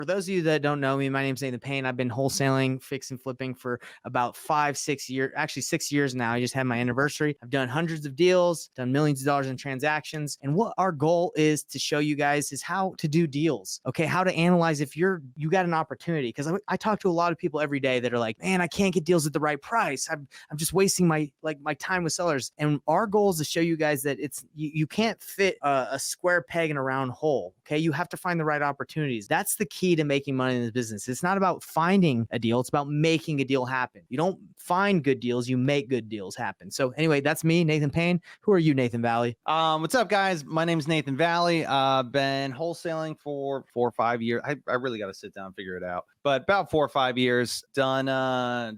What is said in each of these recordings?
For those of you that don't know me, my name's Nathan Payne. I've been wholesaling, fixing, flipping for about 5-6 years, actually 6 years now. I just had my anniversary. I've done hundreds of deals, done millions of dollars in transactions. And what our goal is to show you guys is how to do deals. Okay. How to analyze if you got an opportunity. Because I talk to a lot of people every day that are like, man, I can't get deals at the right price. I'm just wasting my time with sellers. And our goal is to show you guys that you can't fit a square peg in a round hole. Okay. You have to find the right opportunities. That's the key to making money in this business. It's not about finding a deal. It's about making a deal happen. You don't find good deals. You make good deals happen. So anyway, that's me, Nathan Payne. Who are you, Nathan Valley? What's up, guys? My name is Nathan Valley. Been wholesaling for 4 or 5 years. I really got to sit down and figure it out. But about 4 or 5 years, done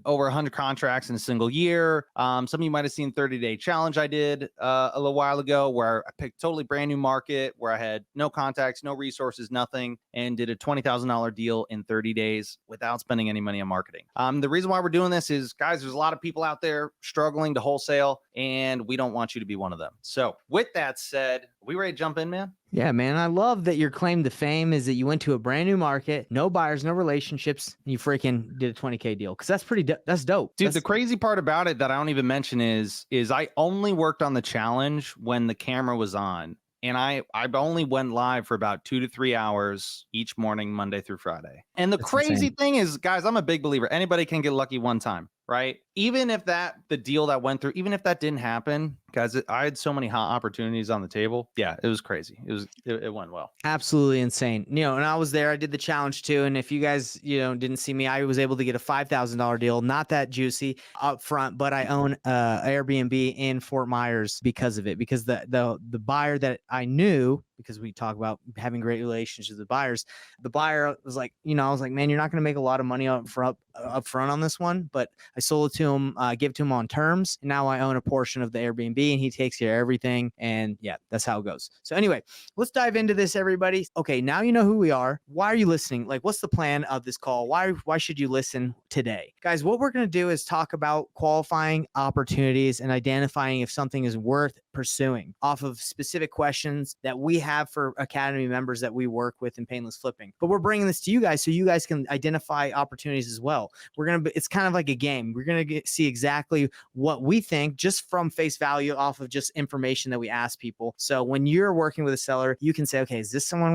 over 100 contracts in a single year. Some of you might have seen 30-day challenge I did a little while ago, where I picked totally brand new market, where I had no contacts, no resources, nothing, and did a $20,000 deal in 30 days without spending any money on marketing. The reason why we're doing this is, guys, there's a lot of people out there struggling to wholesale, and we don't want you to be one of them. So with that said, are we ready to jump in, man? Yeah, man. I love that your claim to fame is that you went to a brand new market, no buyers, no relationships, and you freaking did a 20K deal. Cause that's that's dope. Dude, the crazy part about it that I don't even mention is I only worked on the challenge when the camera was on. And I only went live for about 2 to 3 hours each morning, Monday through Friday. And the crazy thing is, guys, I'm a big believer. Anybody can get lucky one time, right? Even if the deal that went through, even if that didn't happen, guys, I had so many hot opportunities on the table. Yeah, it was crazy. It went well. Absolutely insane. And I was there. I did the challenge too. And if you guys, didn't see me, I was able to get a $5,000 deal. Not that juicy up front, but I own Airbnb in Fort Myers because of it. Because the buyer that I knew, because we talk about having great relationships with buyers, the buyer was like, I was like, man, you're not going to make a lot of money up front on this one, but I sold it to him, give it to him on terms. And now I own a portion of the Airbnb and he takes care of everything. And yeah, that's how it goes. So anyway, let's dive into this, everybody. Okay. Now you know who we are. Why are you listening? Like, what's the plan of this call? Why should you listen today? Guys, what we're going to do is talk about qualifying opportunities and identifying if something is worth pursuing off of specific questions that we have for Academy members that we work with in Painless Flipping. But we're bringing this to you guys so you guys can identify opportunities as well. It's kind of like a game. We're going to see exactly what we think just from face value off of just information that we ask people. So when you're working with a seller, you can say, okay, is this someone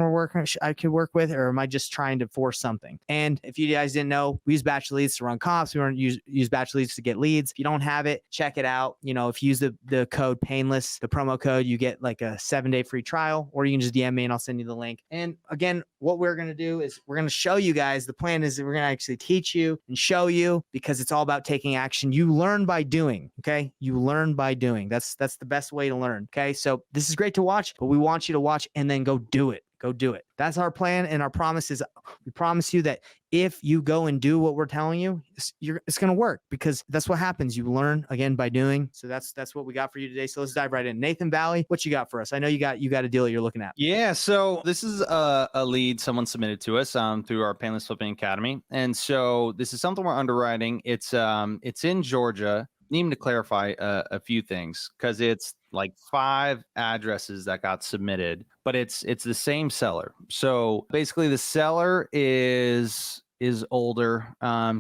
I could work with, or am I just trying to force something? And if you guys didn't know, we use batch leads to run comps. We use batch leads to get leads. If you don't have it, check it out. If you use the code Painless, the promo code, you get like a 7-day free trial, or you can just DM me and I'll send you the link. And again, what we're going to do is we're going to show you guys. The plan is that we're going to actually teach you and show you, because it's all about taking action. You learn by doing. Okay. You learn by doing. That's the best way to learn. Okay. So this is great to watch, but we want you to watch and then go do it. Go do it. That's our plan. And our promise is we promise you that if you go and do what we're telling you, it's going to work, because that's what happens. You learn again by doing. So that's what we got for you today. So let's dive right in. Nathan Valley, what you got for us? I know you got a deal that you're looking at. Yeah. So this is a lead someone submitted to us through our Painless Flipping Academy. And so this is something we're underwriting. It's in Georgia. Needing to clarify a few things, because it's like 5 addresses that got submitted, but it's the same seller. So basically the seller is older.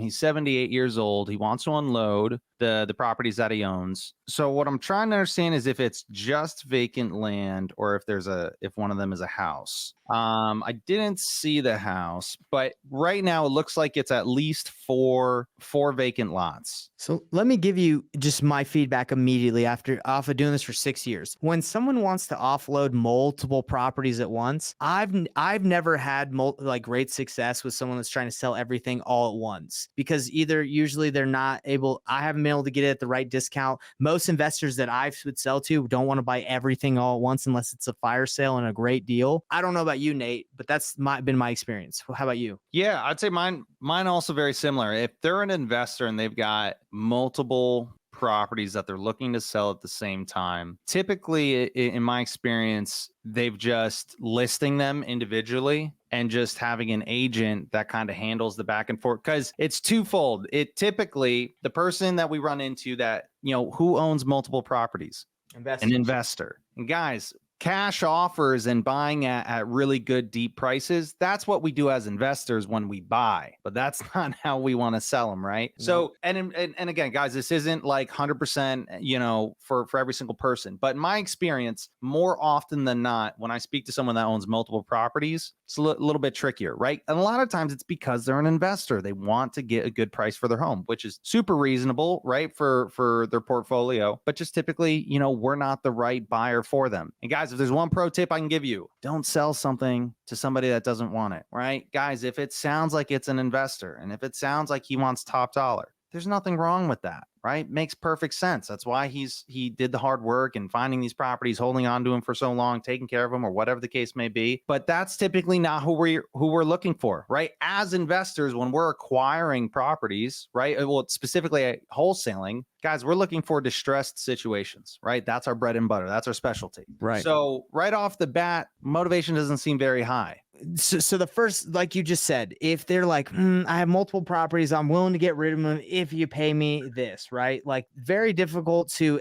He's 78 years old. He wants to unload the properties that he owns. So what I'm trying to understand is if it's just vacant land, or if one of them is a house. I didn't see the house, but right now it looks like it's at least four vacant lots. So let me give you just my feedback immediately off of doing this for 6 years. When someone wants to offload multiple properties at once, I've never had great success with someone that's trying to sell everything all at once, because usually they're not able. I haven't been able to get it at the right discount. Most investors that I would sell to don't want to buy everything all at once unless it's a fire sale and a great deal. I don't know about you, Nate, but that's been my experience. How about you? Yeah, I'd say mine also very similar. If they're an investor and they've got multiple properties that they're looking to sell at the same time, typically, in my experience, they've just listing them individually and just having an agent that kind of handles the back and forth, because it's twofold. It typically, the person that we run into that, who owns multiple properties? An investor. And guys, cash offers and buying at really good deep prices, that's what we do as investors when we buy, but that's not how we want to sell them, right? No. So and again, guys, this isn't like 100%, for every single person, but in my experience, more often than not, when I speak to someone that owns multiple properties, it's a little bit trickier, right? And a lot of times it's because they're an investor. They want to get a good price for their home, which is super reasonable, right? For their portfolio, but just typically, we're not the right buyer for them. And guys, if there's one pro tip I can give you, don't sell something to somebody that doesn't want it, right? Guys, if it sounds like it's an investor and if it sounds like he wants top dollar, there's nothing wrong with that, right? Makes perfect sense. That's why he did the hard work and finding these properties, holding on to them for so long, taking care of them, or whatever the case may be. But that's typically not who we're looking for, right? As investors, when we're acquiring properties, right? Well, specifically wholesaling, guys, we're looking for distressed situations, right? That's our bread and butter. That's our specialty. Right. So right off the bat, motivation doesn't seem very high. So the first, like you just said, if they're like, I have multiple properties, I'm willing to get rid of them if you pay me this, right? Like very difficult to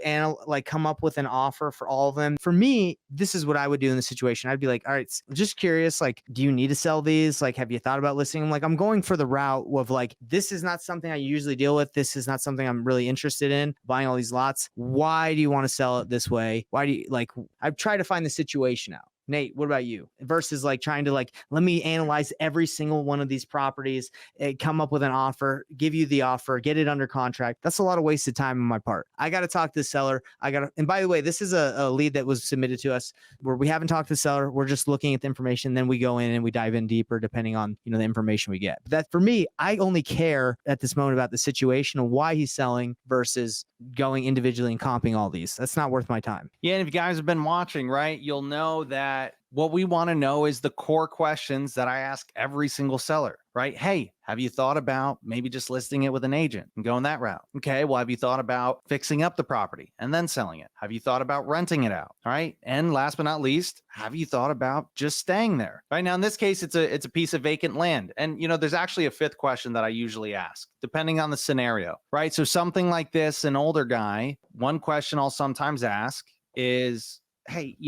come up with an offer for all of them. For me, this is what I would do in the situation. I'd be like, all right, just curious, like, do you need to sell these? Like, have you thought about listing them? Like, I'm going for the route of like, this is not something I usually deal with. This is not something I'm really interested in, buying all these lots. Why do you want to sell it this way? Why do you I've tried to find the situation out. Nate, what about you? Versus like trying to let me analyze every single one of these properties, come up with an offer, give you the offer, get it under contract. That's a lot of wasted time on my part. I got to talk to the seller. And by the way, this is a lead that was submitted to us where we haven't talked to the seller. We're just looking at the information. Then we go in and we dive in deeper depending on, the information we get. But that for me, I only care at this moment about the situation and why he's selling versus going individually and comping all these. That's not worth my time. Yeah. And if you guys have been watching, right, you'll know that what we want to know is the core questions that I ask every single seller, right? Hey, have you thought about maybe just listing it with an agent and going that route? Okay, well, have you thought about fixing up the property and then selling it? Have you thought about renting it out? All right. And last but not least, have you thought about just staying there? Right now, in this case, it's a piece of vacant land. And, there's actually a fifth question that I usually ask, depending on the scenario, right? So something like this, an older guy, one question I'll sometimes ask is, hey,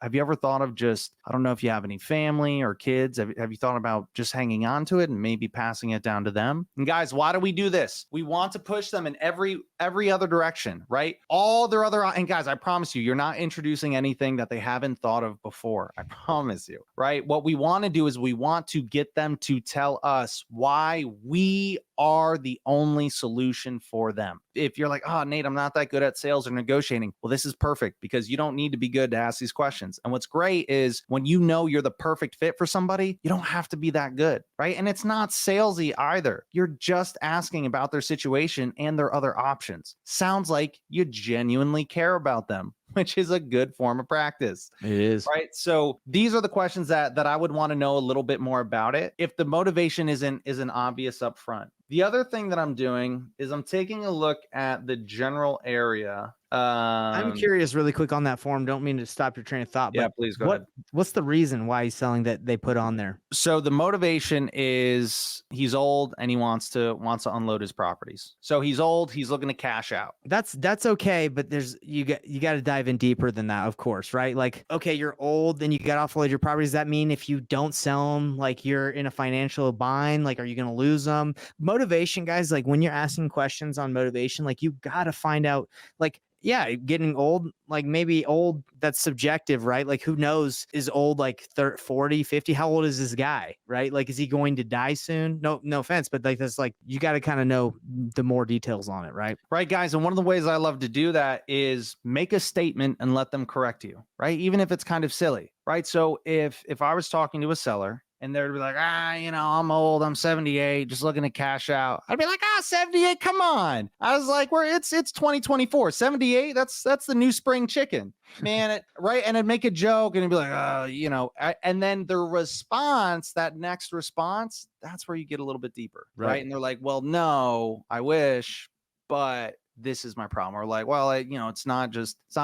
have you ever thought of just, I don't know if you have any family or kids, have you thought about just hanging on to it and maybe passing it down to them? And guys, why do we do this? We want to push them in every other direction, right? All their other, and guys, I promise you, you're not introducing anything that they haven't thought of before. I promise you, right? What we want to do is we want to get them to tell us why we are the only solution for them. If you're like, oh, Nate, I'm not that good at sales or negotiating. Well, this is perfect because you don't need to be good to ask these questions. And what's great is when you're the perfect fit for somebody, you don't have to be that good, right? And it's not salesy either. You're just asking about their situation and their other options. Sounds like you genuinely care about them, which is a good form of practice. It is. Right. So these are the questions that I would want to know a little bit more about it if the motivation isn't obvious up front. The other thing that I'm doing is I'm taking a look at the general area. I'm curious really quick on that form. Don't mean to stop your train of thought, but yeah, please go ahead. What's the reason why he's selling that they put on there? So the motivation is he's old and he wants to unload his properties. So he's old, he's looking to cash out. That's okay, but you got to dive in deeper than that, of course, right? Like, okay, you're old, then you got to offload your properties. Does that mean if you don't sell them, like you're in a financial bind? Like, are you going to lose them? Motivation, guys, like when you're asking questions on motivation, like you got to find out, like, yeah, getting old, like maybe old, that's subjective, right? Like who knows, is old like 30, 40, 50? How old is this guy, right? Like, is he going to die soon? No offense, but like that's like, you got to kind of know the more details on it, right? Right, guys. And one of the ways I love to do that is make a statement and let them correct you, right? Even if it's kind of silly, right? So if I was talking to a seller and they'd be like, I'm old, I'm 78, just looking to cash out, I'd be like, 78, come on. I was like, it's 2024, 78, that's the new spring chicken, man. Right. And I'd make a joke and it'd be like, and then the response, that next response, that's where you get a little bit deeper. Right. And they're like, well, no, I wish, but this is my problem. Or like, well, it's not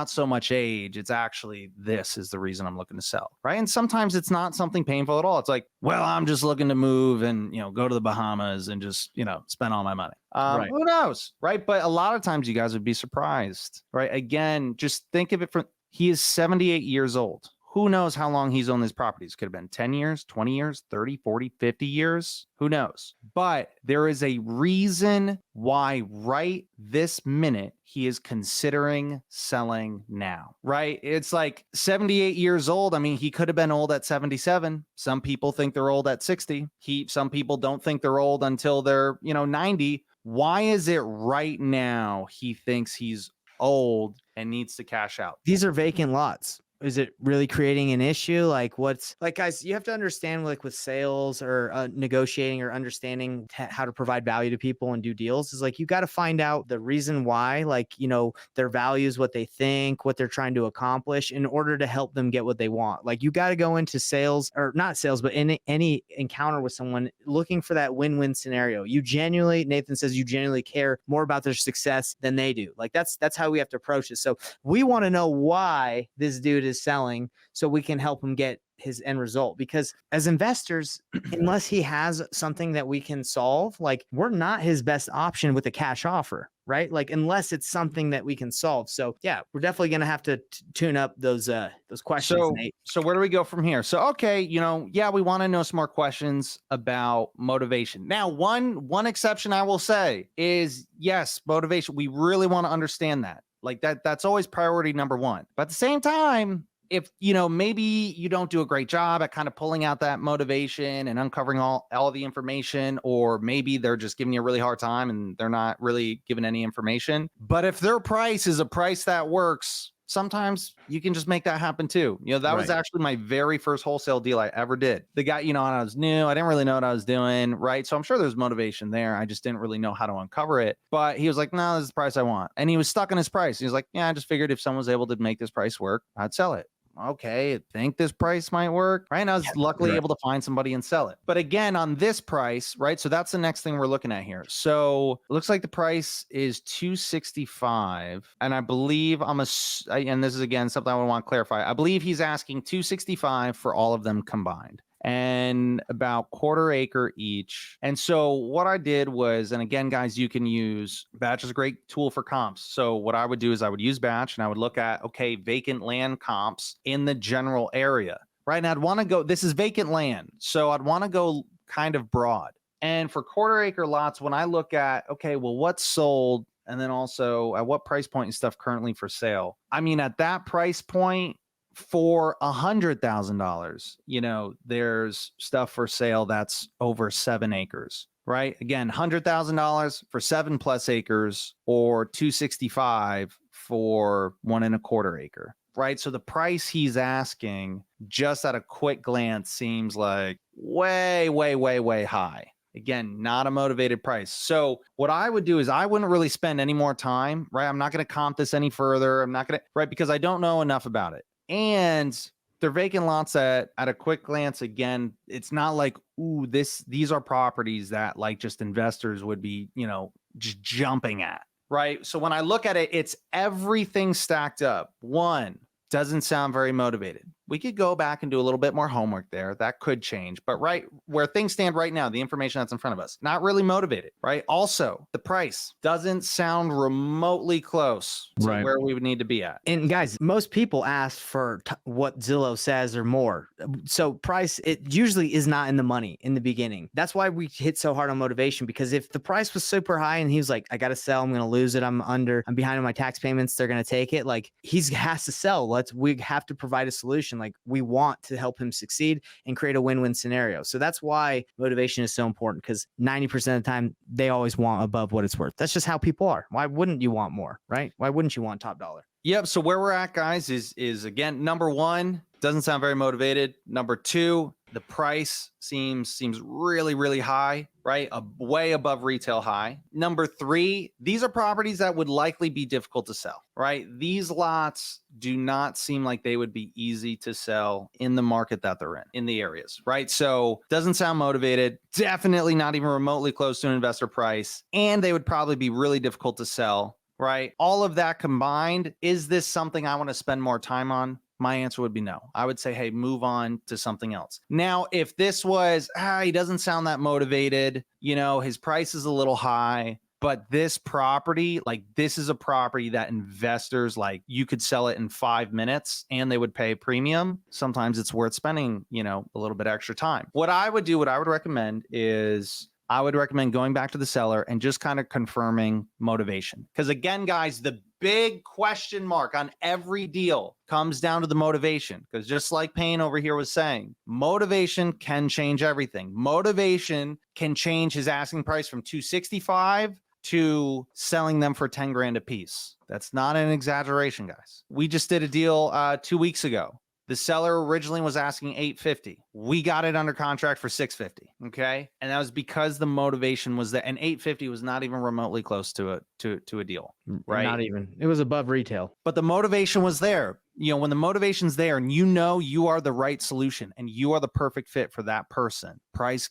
so much age. It's actually, this is the reason I'm looking to sell. Right. And sometimes it's not something painful at all. It's like, well, I'm just looking to move and, go to the Bahamas and just, spend all my money. Right. Who knows? Right. But a lot of times you guys would be surprised. Right. Again, just think of it from, he is 78 years old. who knows how long he's owned these properties? Could have been 10 years, 20 years, 30, 40, 50 years. Who knows? But there is a reason why right this minute he is considering selling now, right? It's like 78 years old. I mean, he could have been old at 77. Some people think they're old at 60. Some people don't think they're old until they're, 90. Why is it right now he thinks he's old and needs to cash out? These are vacant lots. Is it really creating an issue? Like guys, you have to understand like with sales or negotiating or understanding how to provide value to people and do deals is like, you got to find out the reason why, like, their values, what they think, what they're trying to accomplish in order to help them get what they want. Like you got to go into sales or not sales, but in any encounter with someone looking for that win-win scenario. Nathan says you genuinely care more about their success than they do. Like that's how we have to approach it. So we want to know why this dude is selling so we can help him get his end result, because as investors, unless he has something that we can solve, like we're not his best option with a cash offer, right? Like unless it's something that we can solve. So yeah, we're definitely going to have to tune up those questions, Nate. So where do we go from here? So, okay, we want to know some more questions about motivation. Now, one exception I will say is yes, motivation. We really want to understand that. Like that's always priority number one. But at the same time, if, maybe you don't do a great job at kind of pulling out that motivation and uncovering all the information, or maybe they're just giving you a really hard time and they're not really giving any information. But if their price is a price that works, sometimes you can just make that happen too. That was actually my very first wholesale deal I ever did. The guy, I was new. I didn't really know what I was doing. Right. So I'm sure there's motivation there. I just didn't really know how to uncover it. But he was like, no, this is the price I want. And he was stuck on his price. He was like, yeah, I just figured if someone was able to make this price work, I'd sell it. Okay, I think this price might work, right? And I was luckily able to find somebody and sell it. But again, on this price, right? So that's the next thing we're looking at here. So it looks like the price is $265. And I believe and this is again something I want to clarify. I believe he's asking $265 for all of them combined, and about quarter acre each. And so what I did was, and again, guys, you can use Batch is a great tool for comps. So what I would do is I would use Batch and I would look at, okay, vacant land comps in the general area, right? And I'd want to go, this is vacant land. So I'd want to go kind of broad. And for quarter acre lots, when I look at, okay, well, what's sold? And then also at what price point and stuff currently for sale? I mean, at that price point, for $100,000, there's stuff for sale that's over 7 acres, right? Again, $100,000 for 7+ acres, or $265 for 1.25 acre, right? So the price he's asking, just at a quick glance, seems like way, way, way, way high. Again, not a motivated price. So what I would do is I wouldn't really spend any more time, right? I'm not going to comp this any further. I'm not going to, right? Because I don't know enough about it. And they're vacant lots at a quick glance. Again, it's not like, ooh, these are properties that like just investors would be, just jumping at, right? So when I look at it, it's everything stacked up. One, doesn't sound very motivated. We could go back and do a little bit more homework there. That could change. But right where things stand right now, the information that's in front of us, not really motivated, right? Also, the price doesn't sound remotely close to where we would need to be at. And guys, most people ask for what Zillow says or more. So price, it usually is not in the money in the beginning. That's why we hit so hard on motivation, because if the price was super high and he was like, I got to sell, I'm going to lose it, I'm behind on my tax payments, they're going to take it. Like he has to sell. We have to provide a solution. Like we want to help him succeed and create a win-win scenario. So that's why motivation is so important, because 90% of the time they always want above what it's worth. That's just how people are. Why wouldn't you want more, right? Why wouldn't you want top dollar? Yep. So where we're at, guys, is again, number one, doesn't sound very motivated. Number two, the price seems really, really high, right? Way above retail high. Number three, these are properties that would likely be difficult to sell, right? These lots do not seem like they would be easy to sell in the market that they're in the areas, right? So doesn't sound motivated, definitely not even remotely close to an investor price, and they would probably be really difficult to sell, right? All of that combined, is this something I want to spend more time on? My answer would be no. I would say, hey, move on to something else. Now, if this was, he doesn't sound that motivated, his price is a little high, But this property, like this is a property that investors, like you could sell it in 5 minutes and they would pay a premium. Sometimes it's worth spending, a little bit extra time. What I would recommend is I would recommend going back to the seller and just kind of confirming motivation. Because again, guys, the big question mark on every deal comes down to the motivation. Because just like Payne over here was saying, motivation can change everything. Motivation can change his asking price from 265 to selling them for 10 grand a piece. That's not an exaggeration, guys. We just did a deal 2 weeks ago. The seller originally was asking 850. We got it under contract for 650. Okay. And that was because the motivation was that, and 850 was not even remotely close to a deal, right? Not even. It was above retail. But the motivation was there. When the motivation's there and you are the right solution and you are the perfect fit for that person, price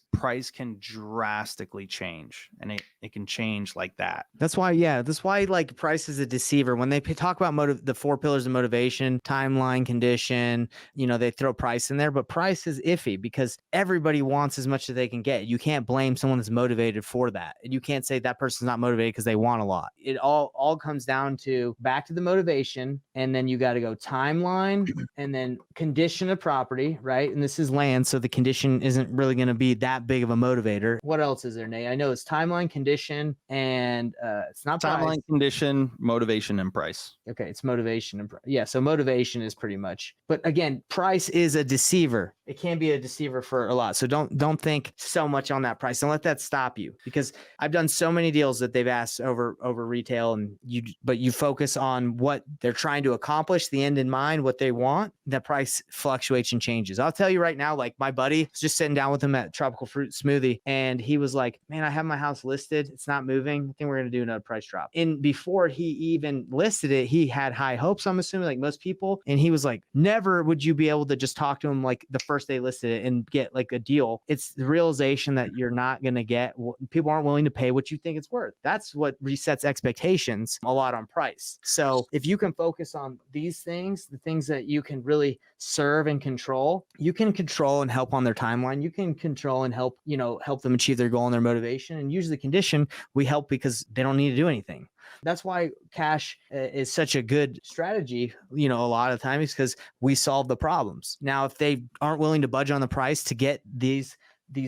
can drastically change, and it can change like that. That's why like price is a deceiver. When they talk about the 4 pillars of motivation, timeline, condition, they throw price in there, but price is iffy because everybody wants as much as they can get. You can't blame someone that's motivated for that. And you can't say that person's not motivated because they want a lot. It all comes down to back to the motivation, and then you got to go timeline and then condition of property, right? And this is land, so the condition isn't really going to be that big of a motivator. What else is there, Nate? I know it's timeline, condition, and it's not timeline, price. Condition, motivation, and price. Okay, it's motivation and yeah. So motivation is pretty much, but again, price is a deceiver. It can be a deceiver for a lot. So don't think so much on that price. Don't let that stop you, because I've done so many deals that they've asked over retail, and you focus on what they're trying to accomplish, the end in mind, what they want. That price fluctuates and changes. I'll tell you right now, like my buddy was just sitting down with him at Tropical Fruit Smoothie, and he was like, "Man, I have my house listed. It's not moving. I think we're gonna do another price drop." And before he even listed it, he had high hopes, I'm assuming, like most people. And he was like, never would you be able to just talk to him like the first day listed it and get like a deal. It's the realization that you're not going to get, people aren't willing to pay what you think it's worth. That's what resets expectations a lot on price. So if you can focus on these things, the things that you can really serve and control, you can control and help on their timeline. You can control and help them achieve their goal and their motivation. And usually condition, we help because they don't need to do anything. That's why cash is such a good strategy, a lot of times, because we solve the problems. Now, if they aren't willing to budge on the price to get these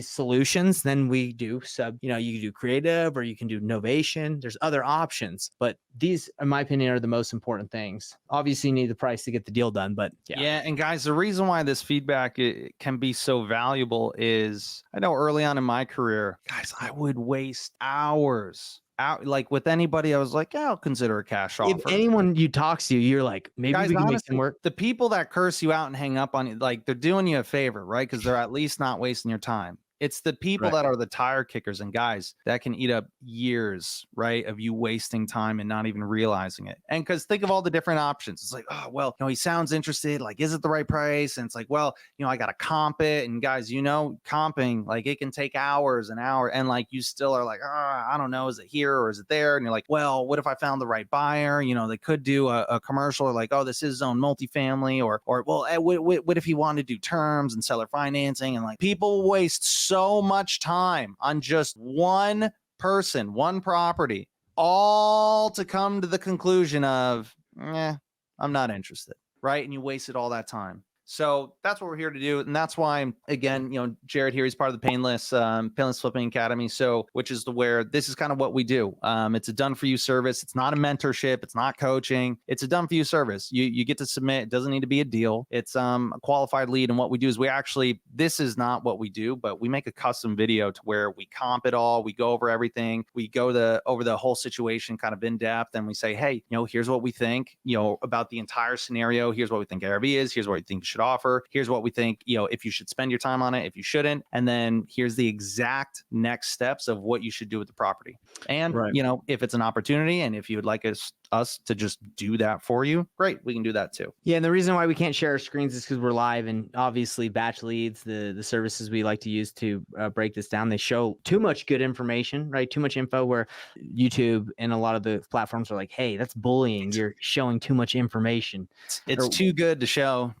solutions, then we do you can do creative, or you can do novation. There's other options, but these, in my opinion, are the most important things. Obviously, you need the price to get the deal done, but yeah. And guys, the reason why this feedback can be so valuable is, I know early on in my career, guys, I would waste hours out, like with anybody. I was like, yeah, I'll consider a cash offer. If anyone you talk to, you're like, maybe guys, we can honestly, make them work. The people that curse you out and hang up on you, like they're doing you a favor, right? Because they're at least not wasting your time. It's the people that are the tire kickers, and guys, that can eat up years, right, of you wasting time and not even realizing it. And because think of all the different options. It's like, oh, well, he sounds interested. Like, is it the right price? And it's like, well, I got to comp it. And guys, comping, like it can take hours and hours. And like, you still are like, I don't know, is it here or is it there? And you're like, well, what if I found the right buyer? They could do a commercial, or like, oh, this is zone multifamily, or well, what if he wanted to do terms and seller financing? And like, people waste so much time on just one person, one property, all to come to the conclusion of, I'm not interested, right? And you wasted all that time. So that's what we're here to do. And that's why, again, Jared here, he's part of the Painless Flipping Academy. So, which is where this is kind of what we do. It's a done for you service. It's not a mentorship. It's not coaching. It's a done for you service. You get to submit. It doesn't need to be a deal. It's a qualified lead. And what we do is this is not what we do, but we make a custom video to where we comp it all. We go over everything. We go over the whole situation kind of in depth. And we say, hey, here's what we think, about the entire scenario. Here's what we think ARV is. Here's what we think you should offer. Here's what we think, if you should spend your time on it, if you shouldn't. And then here's the exact next steps of what you should do with the property. And, if it's an opportunity and if you would like us to just do that for you, great, we can do that too. Yeah, and the reason why we can't share our screens is because we're live, and obviously batch leads, the services we like to use to break this down, they show too much good information, right? Too much info, where YouTube and a lot of the platforms are like, hey, that's bullying. You're showing too much information. It's too good to show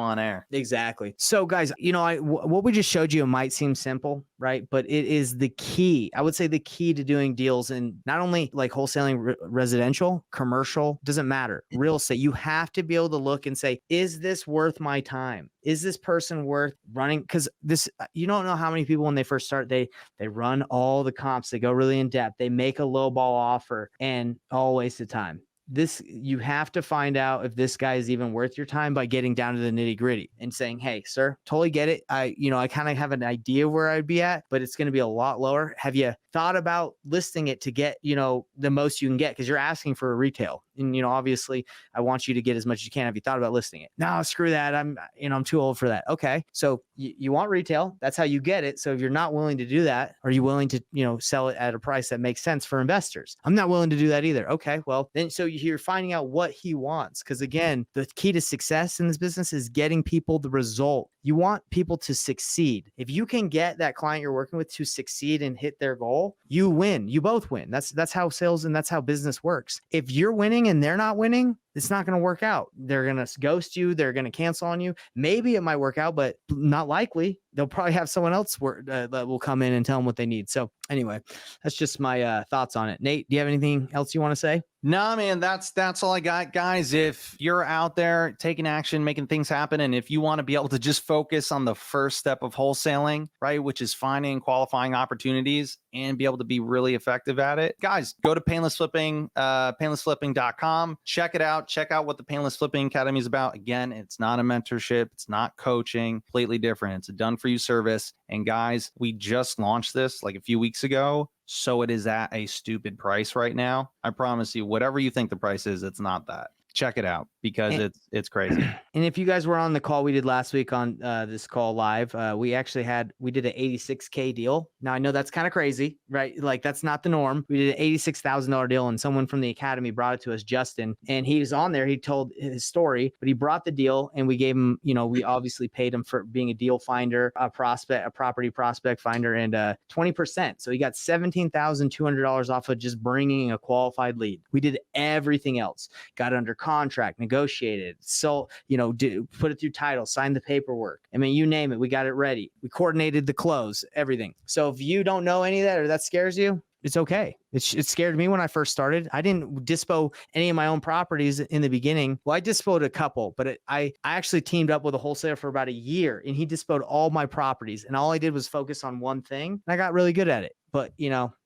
on air. Exactly. So guys, what we just showed you might seem simple, right? But it is the key. I would say the key to doing deals, and not only like wholesaling residential, commercial, doesn't matter. Real estate, you have to be able to look and say, is this worth my time? Is this person worth running? Because this, you don't know how many people when they first start, they run all the comps, they go really in depth, they make a low ball offer, and all waste of time. This, you have to find out if this guy is even worth your time by getting down to the nitty gritty and saying, hey, sir, totally get it. I kind of have an idea where I'd be at, but it's going to be a lot lower. Have you thought about listing it to get, the most you can get? Because you're asking for a retail. And, obviously I want you to get as much as you can. Have you thought about listing it? No, screw that. I'm too old for that. Okay. So you want retail. That's how you get it. So if you're not willing to do that, are you willing to, sell it at a price that makes sense for investors? I'm not willing to do that either. Okay. Well, then, so you're finding out what he wants. Because again, the key to success in this business is getting people the result. You want people to succeed. If you can get that client you're working with to succeed and hit their goal, you win. You both win. That's how sales and that's how business works. If you're winning and they're not winning, it's not going to work out. They're going to ghost you. They're going to cancel on you. Maybe it might work out, but not likely. They'll probably have someone else that will come in and tell them what they need. So anyway, that's just my thoughts on it. Nate, do you have anything else you want to say? No, man, that's all I got, guys. If you're out there taking action, making things happen, and if you want to be able to just focus on the first step of wholesaling, right, which is finding and qualifying opportunities and be able to be really effective at it, guys, go to Painless Flipping, painlessflipping.com. Check it out. Check out what the Painless Flipping Academy is about. Again, it's not a mentorship. It's not coaching. Completely different. It's a done-for-you service. And guys, we just launched this like a few weeks ago. So it is at a stupid price right now. I promise you, whatever you think the price is, it's not that. Check it out because it's crazy. And if you guys were on the call we did last week on this call live, we did an $86K deal. Now I know that's kind of crazy, right? Like that's not the norm. We did an $86,000 deal, and someone from the academy brought it to us, Justin, and he was on there. He told his story, but he brought the deal, and we gave him, we obviously paid him for being a deal finder, a property prospect finder, and 20%. So he got $17,200 off of just bringing a qualified lead. We did everything else, got under contract, negotiated, so put it through title, signed the paperwork. I mean, you name it, we got it ready. We coordinated the close, everything. So if you don't know any of that or that scares you, it's okay. It scared me when I first started. I didn't dispo any of my own properties in the beginning. Well, I dispoed a couple, but I actually teamed up with a wholesaler for about a year, and he disposed all my properties, and all I did was focus on one thing, and I got really good at it. But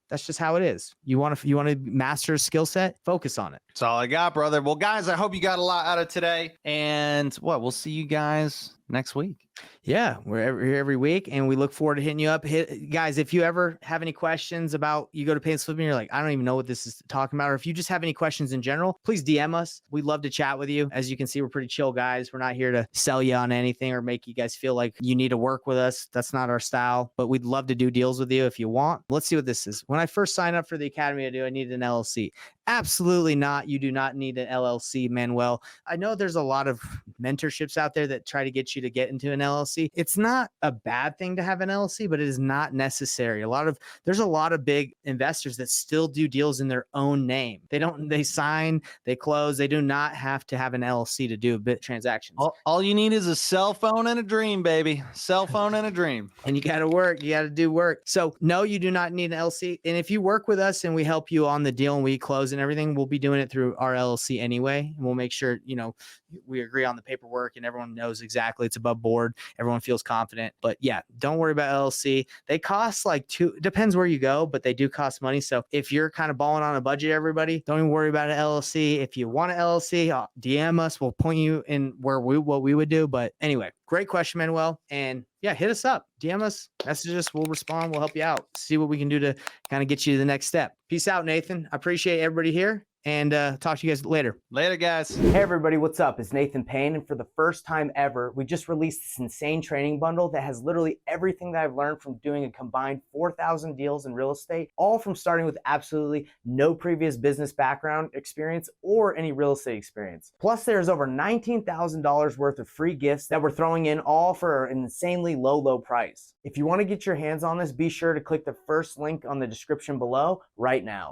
that's just how it is. You want to master a skill set, focus on it. That's all I got, brother. Well, guys, I hope you got a lot out of today. And we'll see you guys next week. Yeah, we're here every week, and we look forward to hitting you up. Guys, if you ever have any questions about, you go to Painless Flipping, you're like, I don't even know what this is talking about, or if you just have any questions in general, please DM us. We'd love to chat with you. As you can see, we're pretty chill guys. We're not here to sell you on anything or make you guys feel like you need to work with us. That's not our style, but we'd love to do deals with you if you want. Let's see what this is. When I first signed up for the academy, I needed an LLC. Absolutely not. You do not need an LLC, Manuel. I know there's a lot of mentorships out there that try to get you to get into an LLC. It's not a bad thing to have an LLC, but it is not necessary. There's a lot of big investors that still do deals in their own name. They sign, they close. They do not have to have an LLC to do transactions. All you need is a cell phone and a dream, baby. Cell phone and a dream. And you got to work. You got to do work. So no, you do not need an LLC. And if you work with us and we help you on the deal and we close and everything, we'll be doing it through our LLC anyway. And we'll make sure, we agree on the paperwork and everyone knows exactly it's above board. Everyone feels confident. But yeah, don't worry about LLC. They cost depends where you go, but they do cost money. So if you're kind of balling on a budget, everybody, don't even worry about an LLC. If you want an LLC, DM us. We'll point you in what we would do. But anyway, great question, Manuel. And yeah, hit us up, DM us, message us. We'll respond. We'll help you out. See what we can do to kind of get you to the next step. Peace out, Nathan. I appreciate everybody here. And talk to you guys later. Later, guys. Hey, everybody. What's up? It's Nathan Payne. And for the first time ever, we just released this insane training bundle that has literally everything that I've learned from doing a combined 4,000 deals in real estate, all from starting with absolutely no previous business background experience or any real estate experience. Plus, there's over $19,000 worth of free gifts that we're throwing in, all for an insanely low price. If you want to get your hands on this, be sure to click the first link on the description below right now.